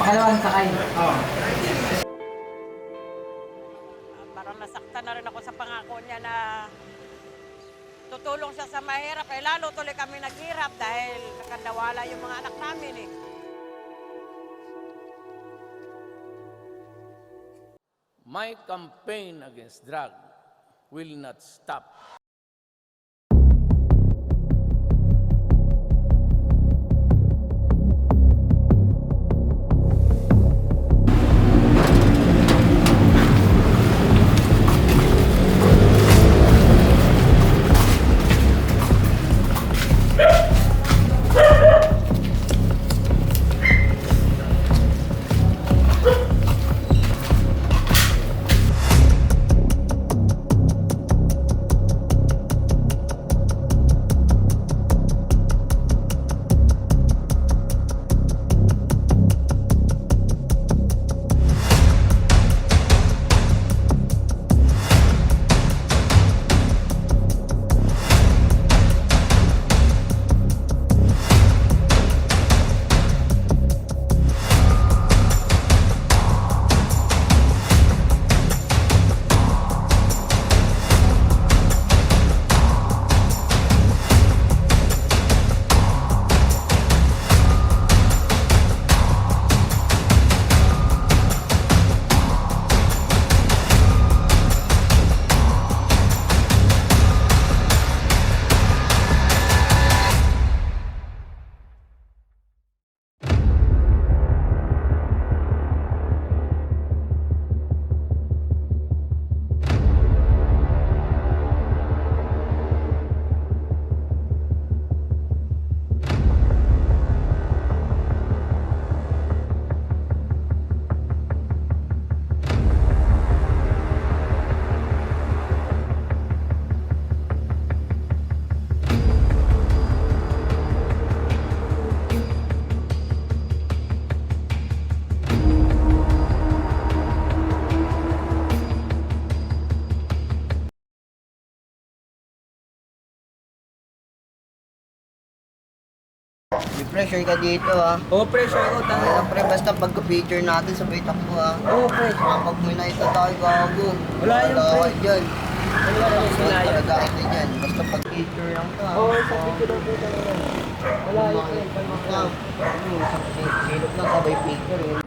Pangalawang sakay. Oo. Parang nasaktan na rin ako sa pangako niya na tutulong siya sa mahirap. Eh lalo tuloy kami naghirap dahil nakandawala yung mga anak namin eh. My campaign against drug will not stop. May pressure ka dito ha. Oo, pressure ako. Kaya pre, basta pagka-picture natin sabay takbo ha. Oo, pre. Kapag may nakita tayo gago. Wala yun, pre. Wala dyan. Wala yun, Wala wala yun. talaga kita dyan. Basta pag-picture lang ka. Oo, sa picture lang po talaga. Wala yun, pre. Ikaw. Isang silip lang sabay picture eh.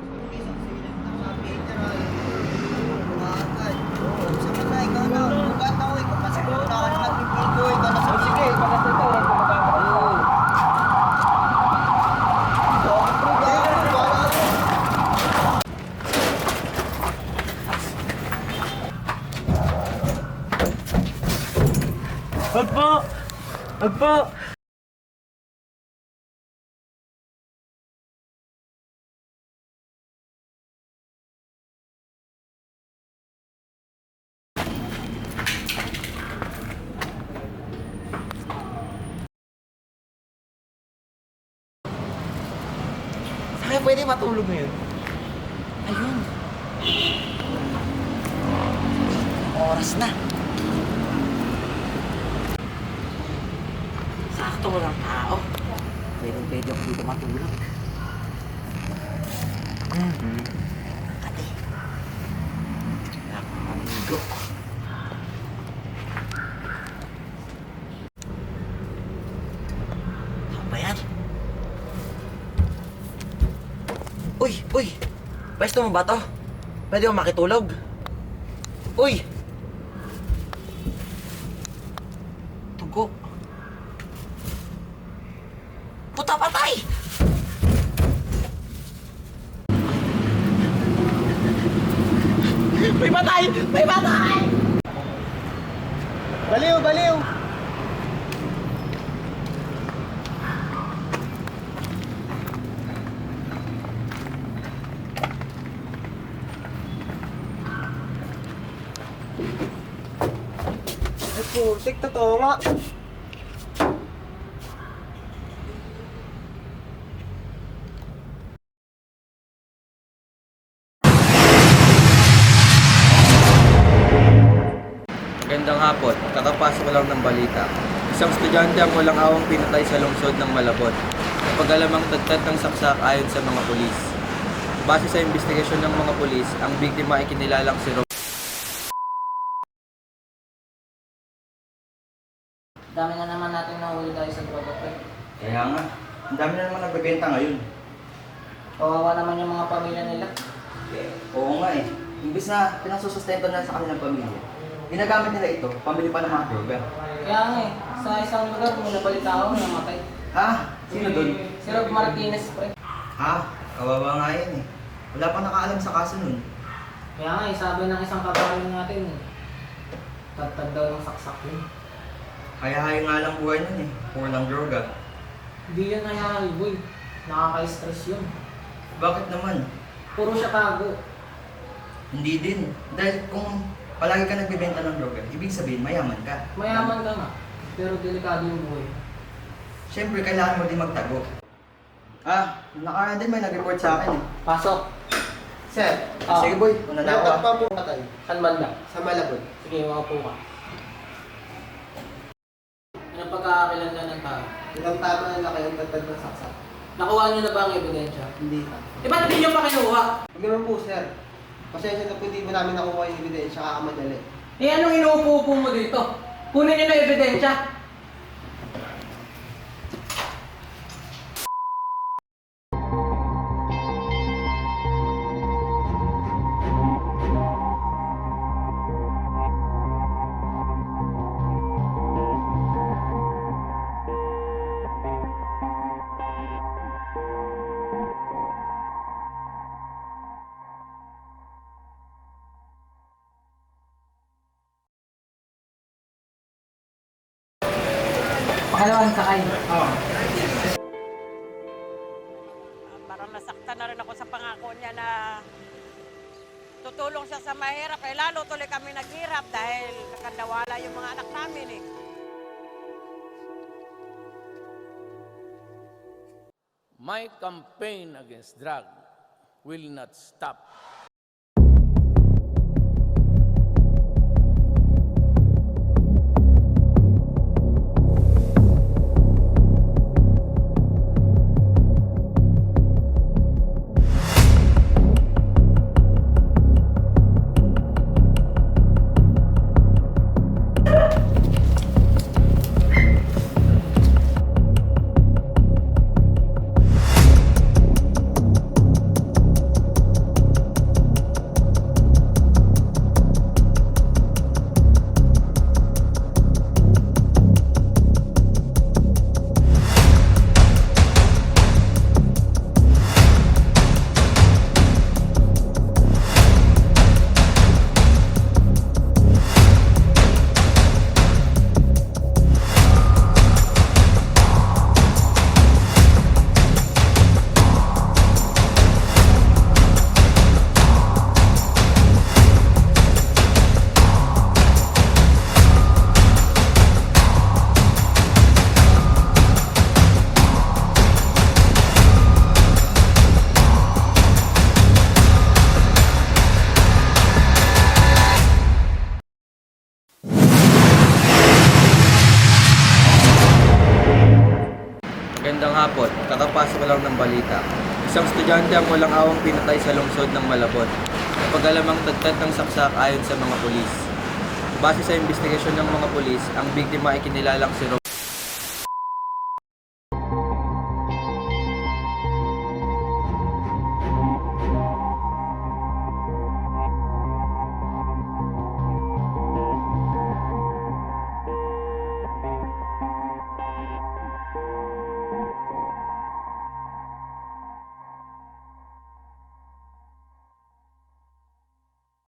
Sige, pagkat ito, wala ko magkakaroon. Wag po! Wag po! Kaya pwede matulog ngayon. Ayun. Oras na. Sakto, walang tao. Pwede ako dito matulog. Ate. Nakakamigo. Ano ba yan? Uy! Pwesto mo ba to? Pwede mo makitulog? Uy! Tugo. Puta, patay! May patay! May patay! Baliw, baliw! Ay, putik, totoo nga. Magandang hapon. Kakapasok ko lang ng balita. Isang estudyante ang walang awang pinatay sa lungsod ng Malabon. Napagalamang tagtad ng saksak ayon sa mga pulis. Base sa investigasyon ng mga pulis, ang biktima ay kinilalang si Rob. Dami na naman natin nahuli dahil sa droga, pre. Kaya nga, ang dami na naman nagbebenta ngayon. Kawawa naman yung mga pamilya nila. Oo nga eh. Imbis na pinasusustent na sa kanilang pamilya, ginagamit nila ito, pambili pa ng mga droga. Kaya nga eh, sa isang lugar, may nabalita ako na namatay. Ha? Sino doon? Si Rob Martinez, pre. Ha? Kawawa nga yan eh. Wala pa nakaalam sa kaso nun. Kaya nga eh, sabi ng isang kabayan natin, tagtag daw ng saksak yun. Kaya nga lang buhay nun eh. Puro lang droga. Hindi yun hayahal, boy. Nakaka-stress yun. Bakit naman? Puro siya tago. Hindi din. Dahil kung palagi ka nagbebenta ng droga, ibig sabihin mayaman ka. Mayaman ka nga, pero delikado yung buhay. Siyempre, kailangan mo din magtago. Ah, nakaraan din may nag-report sa akin eh. Pasok. Sir, Sige boy, una na ako ah. pa po patay Saan banda? sa Malabon. Sige, makapo ka. Anong pagkakakilanlan ng tao? Ilang tama na laki ang tatag ng saksak. Nakuha niyo na ba ang ebidensya? Hindi pa. Eh, ba't hindi niyo pa kinuha? Huwag naman po, sir. Pasensya na po, hindi mo namin nakuha yung ebidensya kakamadali. Eh, anong inuupo-upo mo dito? Kunin niyo na ebidensya. Pakalawang sakay. Parang nasaktan na rin ako sa pangako niya na tutulong siya sa mahirap. Eh, lalo tuloy kami naghirap dahil nakandawala yung mga anak namin eh. My campaign against drug will not stop. Magandang hapon, kakapasok ko lang ng balita. Isang estudyante ang walang awang pinatay sa lungsod ng Malabon. Napagalamang tagtad ng saksak ayon sa mga pulis. Base sa investigasyon ng mga pulis, ang biktima ay kinilalang si Rob.